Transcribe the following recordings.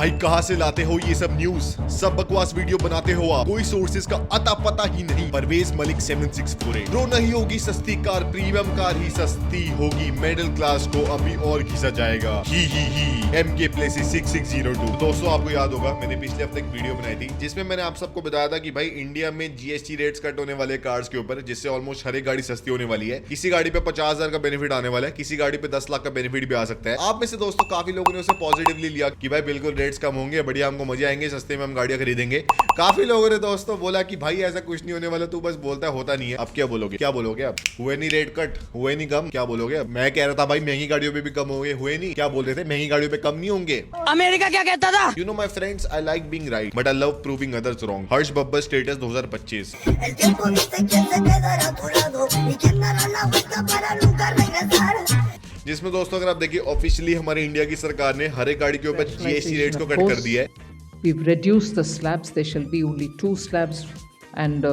भाई कहाँ से लाते हो ये सब न्यूज? सब बकवास वीडियो बनाते हो आप, कोई सोर्सेज का अता पता ही नहीं। परवेज मलिक 7648। ब्रो नहीं होगी सस्ती कार, प्रीमियम कार ही सस्ती होगी, मिडिल क्लास को अभी और घिसा जाएगा। ही MK Places 6602। दोस्तों आपको याद होगा मैंने पिछले हफ्ते एक वीडियो बनाई थी जिसमें मैंने आप सबको बताया था कि भाई इंडिया में GST रेट्स कट होने वाले कार्स के ऊपर, जिससे ऑलमोस्ट हर एक गाड़ी सस्ती होने वाली है। किसी गाड़ी पे 50,000 का बेनिफिट आने वाला है, किसी गाड़ी पे 10 लाख का बेनिफिट भी आ सकता है। आप में से दोस्तों काफी लोगों ने उसे पॉजिटिवली लिया कि भाई बिल्कुल रेट्स कम होंगे, बढ़िया, हमको मजे आएंगे, सस्ते में हम गाड़ियां खरीदेंगे। काफी लोगों ने दोस्तों बोला कि भाई ऐसा कुछ नहीं होने वाला, तू बस बोलता है, होता नहीं है। अब क्या बोलोगे? क्या बोलोगे? अब हुए नहीं रेट कट, हुए नहीं कम, क्या बोलोगे? अब मैं कह रहा था भाई महंगी गाड़ियों पे भी कम होंगे, हुए नहीं। क्या बोल रहे थे? महंगी गाड़ियों पे कम नहीं होंगे। अमेरिका क्या कहता था? You know my friends, I like being right, but I love proving others wrong. Harsh Babbar status 2025। जिसमें दोस्तों अगर आप देखिए ऑफिशियली हमारे इंडिया की सरकार ने हर एक गाड़ी के ऊपर GST रेट्स को कट कर दिया है। We've reduced the slabs. There shall be only 2 slabs and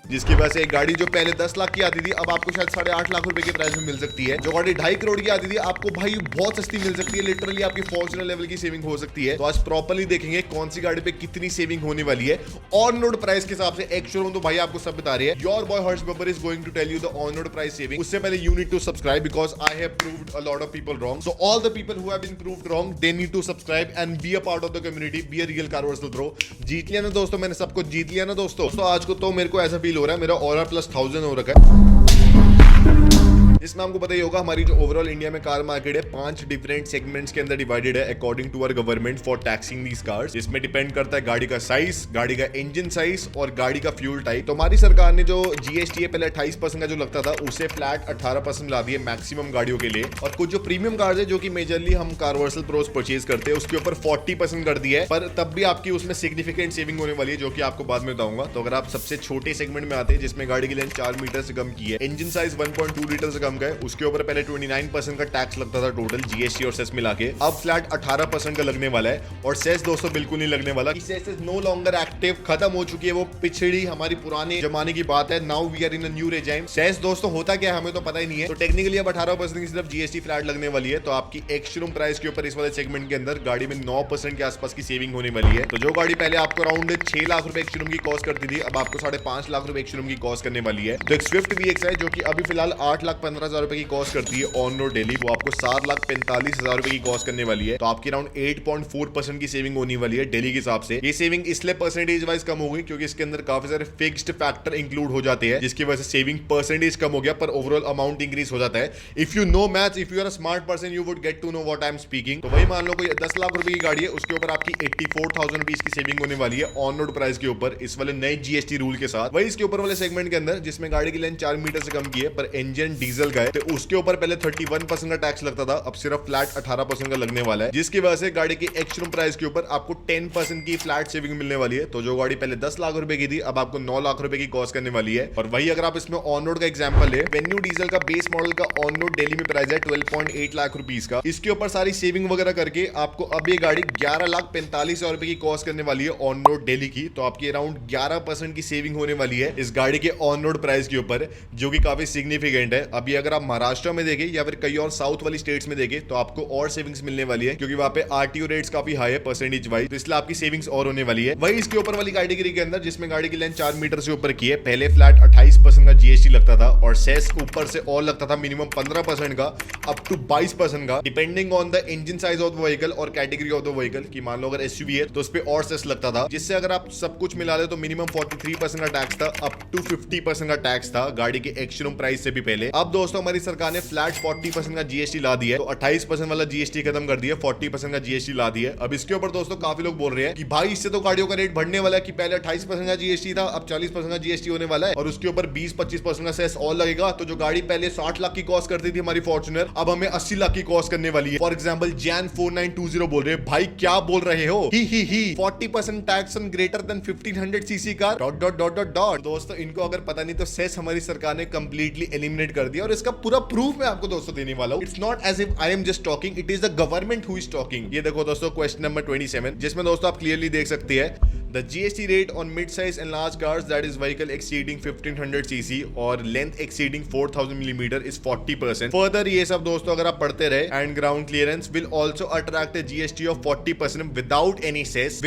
जिसकी वजह से एक गाड़ी जो पहले 10 लाख की आती थी अब आपको शायद 8.5 लाख रुपए के प्राइस में मिल सकती है। जो गाड़ी 2.5 करोड़ की आती थी आपको भाई बहुत सस्ती मिल सकती है, लिटरली आपकी फॉर्च्यूनर लेवल की सेविंग हो सकती है। तो आज प्रॉपर्ली देखेंगे कौन सी गाड़ी पे कितनी सेविंग होने वाली है ऑन रोड प्राइस के हिसाब से। एक शोरूम तो भाई आपको सब बता रही है। Your boy Harsh Babbar is going to tell you the on road price saving. उससे पहले you need to subscribe because I have proved a lot of people wrong. So all the people who have been proved wrong they need to subscribe and be a part of the community, be a real carversal bro. जीत लिया ना दोस्तों, मैंने सबको जीत लिया ना दोस्तों। तो आज को तो मेरे को ऐसा फील हो रहा है मेरा ऑरा प्लस 1000 हो रखा है। इसमें आपको पता ही होगा हमारी जो ओवरऑल इंडिया में कार मार्केट है 5 डिफरेंट सेगमेंट्स के अंदर डिवाइडेड है according to our government for taxing these cars. इसमें डिपेंड करता है गाड़ी का साइज, गाड़ी का इंजन साइज और गाड़ी का फ्यूल टाइप। तो हमारी सरकार ने जो GST है पहले 28% का जो लगता था उसे फ्लैट 18% ला दिए मैक्सिमम गाड़ियों के लिए। और कुछ जो प्रीमियम कार्स है जो कि मेजरली हम कारवर्सल प्रोस परचेज करते हैं उसके ऊपर 40% कर दिया है। पर तब भी आपकी उसमें सिग्निफिकेंट सेविंग होने वाली है जो कि आपको बाद में बताऊंगा। तो अगर आप सबसे छोटे सेगमेंट में आते हैं जिसमें गाड़ी की लेंथ 4 मीटर से कम की है, इंजन साइज 1.2 लीटर से कम का है, उसके ऊपर 29% का टैक्स लगता था टोटल GST और सेस मिला के, अब फ्लैट 18% का लगने वाला है। और सेस दोस्तों बिल्कुल नहीं लगने वाला। Cess is no longer active, खत्म हो चुकी है, वो पिछड़ी हमारी पुराने जमाने की बात है। Now we are in a new regime. Cess दोस्तों होता क्या है हमें तो पता ही नहीं है। तो टेक्निकली अब 18% की सिर्फ GST फ्लैट लगने वाली है। तो आपकी एक शोरूम प्राइस के ऊपर इस वाले सेगमेंट के अंदर गाड़ी में 9% के आसपास की सेविंग होने वाली है। तो जो गाड़ी पहले आपको अराउंड 6 लाख रुपए एक शोरूम की कॉस्ट करती थी अब आपको 5.5 लाख रुपए एक शोरूम की कॉस्ट करने वाली है। तो एक स्विफ्ट VX है जो कि अभी फिलहाल 8,15,000 रुपए की कॉस्ट करती है ऑन रोड डेली, वो आपको 7,45,000 रुपए की कॉस्ट करने वाली है। तो आपकी अराउंड 8.4% की सेविंग होने वाली है डेली के हिसाब से। ये सेविंग इसलिए परसेंटेज वाइज कम हो गई क्योंकि इसके अंदर काफी सारे फिक्स्ड फैक्टर इंक्लूड हो जाते हैं जिसकी वजह से सेविंग परसेंटेज कम हो गया पर ओवरऑल अमाउंट इंक्रीज हो जाता है। If you know maths, if you are a smart person you would get to know what I am speaking. तो वही मान लो कोई 10 लाख रुपए की गाड़ी है उसके ऊपर आपकी 84,000 रुपीज की सेविंग होने वाली है ऑन रोड प्राइस के ऊपर इस वाले नए GST रूल के साथ। वही इसके ऊपर वाले सेगमेंट के अंदर जिसमें गाड़ी की लेंथ 4 मीटर से कम की है पर इंजन डीजल का है तो उसके ऊपर पहले 31% का टैक्स लगता था, अब सिर्फ फ्लैट 18% का लगने वाला है, जिसकी वजह से गाड़ी की एक्स-शोरूम प्राइस के ऊपर आपको 10% की फ्लैट सेविंग मिलने वाली है। तो जो गाड़ी पहले 10 लाख रुपए की थी अब आपको 9 लाख रुपए की कॉस्ट करने वाली है। और वही अगर आप इसमें ऑन रोड का एग्जांपल ले, वेन्यू डीजल का बेस मॉडल का ऑन रोड दिल्ली में प्राइस है 12.8 लाख रुपीस का। इसके ऊपर सारी सेविंग वगैरह करके आपको अब ये गाड़ी 11,45,000 रुपए की कॉस्ट करने वाली है ऑन रोड दिल्ली की। तो आपकी अराउंड 11% की सेविंग होने वाली है इस गाड़ी के ऑन रोड प्राइस के ऊपर, जो कि काफी सिग्निफिकेंट है। अभी अगर आप महाराष्ट्र में देखें या फिर कई और साउथ वाली स्टेट्स में देखें तो आपको और सेविंग्स मिलने वाली है क्योंकि वहां पे RTO रेट्स काफी हाई है परसेंटेज वाइज, तो इसलिए आपकी सेविंग्स और होने वाली है। वही इसके ऊपर वाली कैटेगरी के अंदर जिसमें गाड़ी की लेंथ 4 मीटर से ऊपर की है, पहले फ्लैट 28% का GST लगता था और सेस ऊपर से और लगता था मिनिमम 15% का अप टू 22% का, depending on the engine size of the vehicle और कैटेगरी ऑफ द व्हीकल। की मान लो अगर SUV है तो उस पर और सेस लगता था, जिससे अगर आप सब कुछ मिला ले तो मिनिमम 43% का टैक्स था, अप टू 50% का टैक्स था गाड़ी के एक्स-शोरूम प्राइस से भी पहले। अब दोस्तों हमारी सरकार ने फ्लैट 40% का GST ला दिया है, तो 28% वाला GST खत्म कर दिया, 40% का GST ला दिया। अब इसके ऊपर दोस्तों काफी लोग बोल रहे हैं कि भाई इससे तो गाड़ियों का रेट बढ़ने वाला है कि पहले 28% का GST था अब 40% का GST होने वाला है और उसके ऊपर 20-25% का सेस और लगेगा। तो जो गाड़ी पहले 60 लाख की कॉस्ट करती थी हमारी फॉर्च्यूनर अब हमें 80 लाख की कॉस्ट करने वाली है। फॉर एग्जाम्पल जैन 4920 बोल रहे हैं, भाई क्या बोल रहे हो? ही 40% tax on greater than 1500 CC car dot. दोस्तों इनको अगर पता नहीं तो सेस हमारी सरकार ने कंप्लीटली एलिमिनेट कर दिया और इसका पूरा प्रूफ मैं आपको दोस्तों देने वाला हूं। It's not as if I am just talking, it is the government who is talking. ये देखो दोस्तों क्वेश्चन नंबर 27 जिसमें दोस्तों आप क्लियरली देख सकते हैं the GST rate on mid size and large cars that is vehicle exceeding 1500 cc और length exceeding 4000 millimetre is 40%. Further ये सब दोस्तों अगर आप पढ़ते रहे, and ground clearance will also attract a GST of 40% without any cess.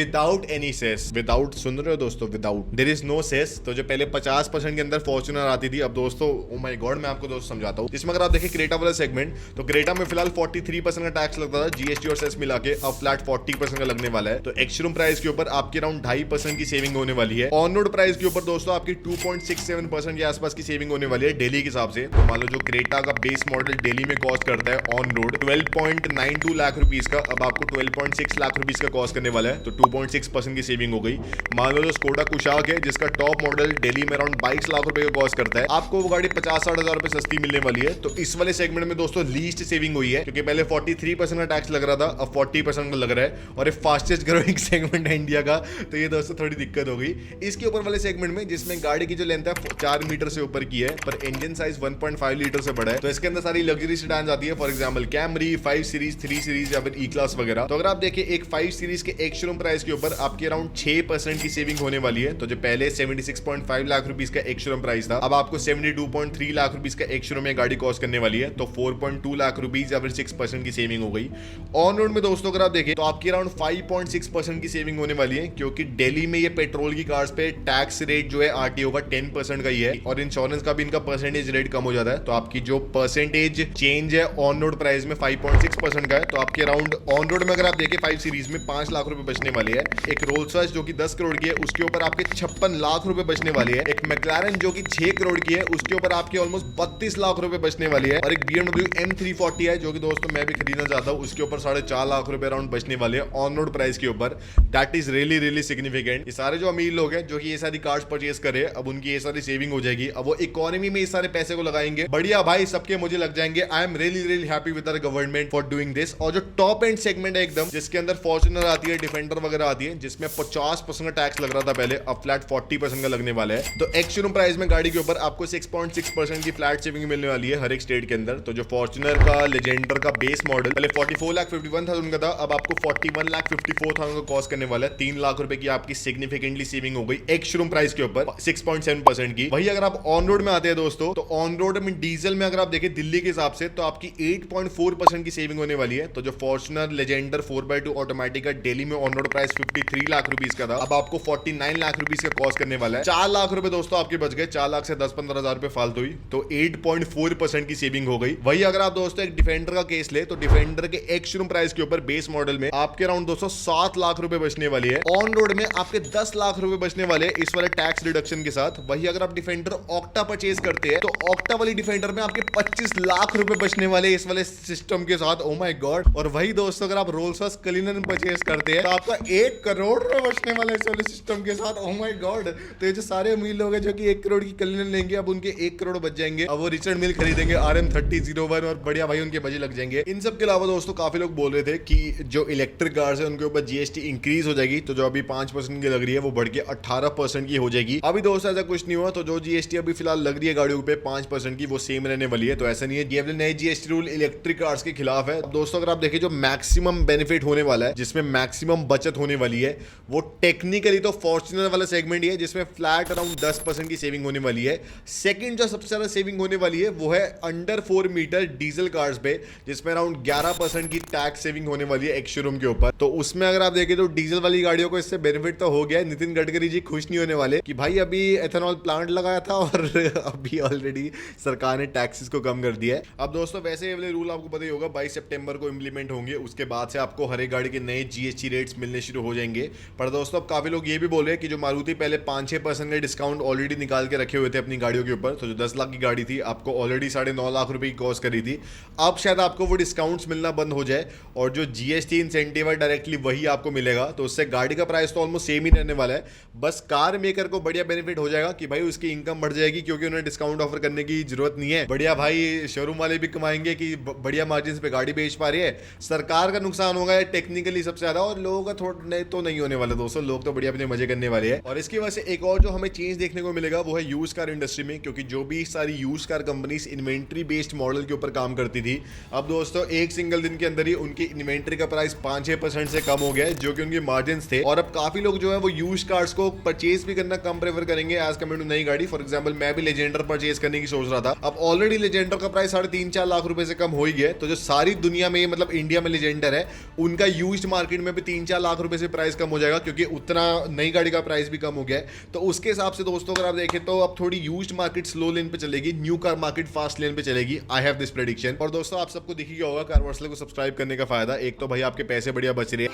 Without सुन रहे हो दोस्तों, without, there is no cess. तो जो पहले 50% के अंदर फॉर्च्यूनर आती थी, अब दोस्तों ओ माय गॉड मैं आपको दोस्तों समझाता हूँ. इसमें अगर आप देखें क्रेटा वाला सेगमेंट, तो क्रेटा में फिलहाल 43% का टैक्स लगता था GST और सेस मिला के, अब फ्लैट 40% का लगने वाला है. तो एक्स-शोरूम प्राइस के ऊपर आपकी अराउंड 2.5% की सेविंग होने वाली है. ऑन रोड प्राइस के ऊपर दोस्तों आपकी 2.67% के आसपास की सेविंग होने वाली है दिल्ली के हिसाब से. तो मान लो जो क्रेटा का बेस मॉडल दिल्ली में कॉस्ट करता है ऑन रोड 12.92 लाख रुपीस का, अब आपको 12.6 लाख रुपीस का कॉस्ट करने वाला है. तो 2.6% की सेविंग हो गई. मान लो जो स्कोडा कुशाक है जिसका टॉप मॉडल दिल्ली में अराउंड 22 लाख रुपए का कॉस्ट करता है, आपको वो गाड़ी 50-60 हजार रुपए सस्ती मिलने वाली है. तो इस वाले सेगमेंट में दोस्तों लीस्ट सेविंग हुई है, क्योंकि पहले 43% का टैक्स लग रहा था, अब 40% का लग रहा है. और ये फास्टेस्ट ग्रोइंग सेगमेंट है इंडिया का, तो ये दोस्तों थोड़ी दिक्कत हो गई. इसके ऊपर वाले सेगमेंट में जिसमें गाड़ी की जो लेंथ है 4 मीटर से ऊपर की है, पर इंजन साइज 1.5 लीटर से बड़ा है, तो इसके अंदर सारी लग्जरी सेडान आती है. For example Camry, 5 series, 3 series या फिर ई क्लास वगैरह. तो अगर आप देखें एक 5 सीरीज के एक शोरूम प्राइस के ऊपर आपकी अराउंड 6% की सेविंग होने वाली है. तो जो पहले 76.5 लाख रुपीस का एक शोरूम प्राइस था, अब आपको 72.3 लाख रुपीस का एक शोरूम में गाड़ी कॉस्ट करने वाली है. तो 4.2 लाख रुपीस या फिर 6% की सेविंग हो गई. ऑन रोड में दोस्तों अगर आप देखें तो आपकी अराउंड 5.6% की सेविंग होने वाली है, क्योंकि दिल्ली में ये पेट्रोल की कार्स पे टैक्स रेट जो है आरटीओ का 10% का ही है, और इंश्योरेंस का भी इनका परसेंटेज रेट कम हो जाता है. तो आपकी जो परसेंटेज चेंज है ऑन रोड प्राइस में 5.6% का है. तो आपके अराउंड ऑन रोड में अगर आप देखें 5 सीरीज में 5 लाख रुपए बचने वाले हैं. एक रोल्स रॉयस जो कि 10 करोड़ की है उसके ऊपर आपके 56 लाख रुपए बचने वाली है. एक मैक्लारेन जो कि 6 करोड़ की है उसके ऊपर आपके ऑलमोस्ट 32 लाख रुपए बचने वाली है. और एक BMW M340 है जो कि दोस्तों मैं भी खरीदना चाहता हूं, उसके ऊपर 4.5 लाख रुपए अराउंड बचने वाले हैं ऑन रोड प्राइस के ऊपर. That is really significant. ये सारे जो अमीर लोग हैं जो कि ये सारी कार्स परचेस करे, अब उनकी ये सारी सेविंग हो जाएगी, अब वो इकोनॉमी में इस सारे पैसे को लगाएंगे. बढ़िया भाई, सबके मुझे लग जाएंगे. I am really happy with our government for doing this. और जो टॉप एंड सेगमेंट है एकदम, जिसके अंदर फॉर्च्यूनर आती है, डिफेंडर वगैरह आती है, जिसमें 50% का टैक्स लग रहा था पहले, अब फ्लैट 40% का लगने वाला है. तो एक्स शोरूम प्राइस में गाड़ी के ऊपर आपको 6.6% की फ्लैट सेविंग मिलने वाली है हर एक स्टेट के अंदर. तो जो फॉर्च्यूनर का लेजेंडर का बेस मॉडल पहले 44,51,000 का था, अब आपको 41,54,000 का कॉस्ट करने वाला है. 3 लाख रुपए की आपकी सिग्निफिकेंटली सेविंग हो गई एक्स शोरूम प्राइस के ऊपर 6.7% की. वही अगर आप ऑन रोड में आते हैं दोस्तों, तो ऑन रोड में डीजल में अगर आप देखें दिल्ली के हिसाब से, तो आपकी 8.4% की सेविंग होने वाली है. तो जो फॉर्च्यूनर लेजेंडर 4x2 ऑटोमेटिक का दिल्ली में on road price 53 lakh rupees का था, अब आपको 49 लाख रुपीस का कॉस्ट करने वाला है. 4 लाख रुपए दोस्तों आपके बच गए. 4 लाख से 10-15 हजार रुपए फालतू हुई, तो 8.4% की सेविंग हो गई. वही अगर आप दोस्तों एक डिफेंडर का केस ले, तो डिफेंडर के एक्स शोरूम प्राइस के ऊपर बेस मॉडल में आपके अराउंड दोस्तों 7 लाख रुपए बचने वाली है. ऑन रोड में आपके 10 लाख रुपए बचने वाले इस वाले टैक्स रिडक्शन के साथ. वही अगर आप डिफेंडर ऑक्टा परचेज करते हैं, तो ऑक्टा वाली डिफेंडर में आपके 25 लाख रुपए बचने वाले इस वाले सिस्टम के साथ. Oh my God. और वही दोस्तों अगर आप रोल्स रॉयस कलिनन परचेज करते हैं, तो आपका 1 करोड़ रुपए बचने वाले इस वाले सिस्टम के साथ. Oh my God. तो ये जो सारे अमीर लोग हैं जो कि 1 करोड़ की कलिनन लेंगे, अब उनके 1 करोड़ बच जाएंगे. अब वो रिचर्ड मिल खरीदेंगे RM3001 और बढ़िया भाई उनके मजे लग जाएंगे. इन सब के अलावा दोस्तों काफी लोग बोल रहे थे कि जो इलेक्ट्रिक कार्स है उनके ऊपर GST इंक्रीज हो जाएगी. तो जो अभी 5% की लग रही है वो बढ़ के 18% की हो जाएगी. अभी दोस्तों ऐसा कुछ नहीं हुआ. तो जो GST अभी फिलहाल लग रही है गाड़ियों पे 5% की, वो सेम रहने वाली है. तो ऐसा नहीं है ये नए GST रूल इलेक्ट्रिक कार्स के खिलाफ है. दोस्तों अगर आप देखें जो मैक्सिमम बेनिफिट होने वाला है, जिसमें मैक्सिमम बचत होने वाली है, वो टेक्निकली तो फॉर्च्यूनर वाला सेगमेंट ही है, जिसमें फ्लैट अराउंड 10% की सेविंग होने वाली है. सेकंड जो सबसे ज्यादा सेविंग होने वाली है वो है अंडर 4 मीटर डीजल कार्स पे, जिसमें अराउंड 11% की टैक्स सेविंग होने वाली है एक शोरूम के ऊपर. तो उसमें अगर आप देखें तो डीजल वाली गाड़ियों को इससे बेनिफिट तो हो गया है. नितिन गडकरी जी खुश नहीं होने वाले कि भाई अभी एथेनॉल प्लांट लगाया था और अभी ऑलरेडी सरकार ने टैक्सेस को कम कर दिया है. अब दोस्तों वैसे ये वाले रूल आपको पता ही होगा 22 सितंबर को इंप्लीमेंट होंगे. उसके बाद से आपको हर एक गाड़ी के नए GST रेट्स मिलने शुरू हो जाएंगे. पर दोस्तों अब काफी लोग ये भी बोल रहे हैं कि जो मारुति पहले 5-6% का डिस्काउंट ऑलरेडी निकाल के रखे हुए थे अपनी गाड़ियों के ऊपर, तो जो 10 लाख की गाड़ी थी आपको ऑलरेडी 9.5 लाख रुपए की कॉस्ट करी थी, अब शायद आपको वो डिस्काउंट्स मिलना बंद हो जाए और जो GST इंसेंटिव है डायरेक्टली वही आपको मिलेगा. तो उससे गाड़ी का प्राइस तो ऑलमोस्ट सेम ही रहने वाला है. बस कार मेकर को बढ़िया बेनिफिट हो जाएगा कि भाई उसकी इनकम बढ़ जाएगी, क्योंकि उन्हें डिस्काउंट ऑफर करने की जरूरत नहीं है. बढ़िया भाई शोरूम वाले भी कमाएंगे कि बढ़िया मार्जिन पे गाड़ी बेच पा रही है. सरकार का नुकसान होगा टेक्निकली सबसे ज्यादा, और लोगों का थोड़ा तो नहीं होने वाला दोस्तों. लोग तो बढ़िया अपने मजे करने वाले हैं. और इसकी वजह से एक और जो हमें चेंज देखने को मिलेगा वो है यूज कार इंडस्ट्री में, क्योंकि जो भी सारी use car companies inventory based model के ऊपर काम करती थी, अब दोस्तों एक सिंगल दिन के अंदर ही उनकी इन्वेंट्री का प्राइस 5-6% से कम हो गया है, जो कि उनके मार्जिन थे. और अब काफी लोग जो है वो यूज कार्स को परचेज भी करना कम प्रेफर करेंगे एज कम्पेयर टू नई गाड़ी। फॉर एग्जांपल मैं भी लेजेंडर परचेज करने की सोच रहा था। अब ऑलरेडी लेजेंडर का प्राइस 3.5-4 लाख रुपए से कम हो ही गया। तो जो सारी दुनिया में मतलब इंडिया में लेजेंडर है उनका यूज्ड मार्केट में भी 3-4 लाख रुपए से प्राइस कम हो जाएगा, क्योंकि उतना नई गाड़ी का प्राइस भी कम हो गया है। तो उसके हिसाब से दोस्तों अगर आप देखें तो अब थोड़ी यूज्ड मार्केट स्लो लेन पे चलेगी, new car market fast lane पे चलेगी। I have this prediction. और दोस्तों आप सबको दिख ही गया होगा कार वर्सले को सब्सक्राइब करने का फायदा। एक तो भाई आपके पैसे बढ़िया बच रहे हैं,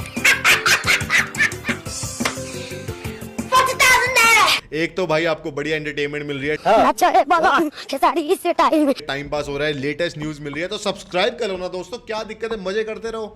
एक तो भाई आपको बढ़िया एंटरटेनमेंट मिल रही है, अच्छा है बाबा सारी टाइम टाइम पास हो रहा है, लेटेस्ट न्यूज मिल रही है। तो सब्सक्राइब कर लो ना दोस्तों, क्या दिक्कत है, मजे करते रहो।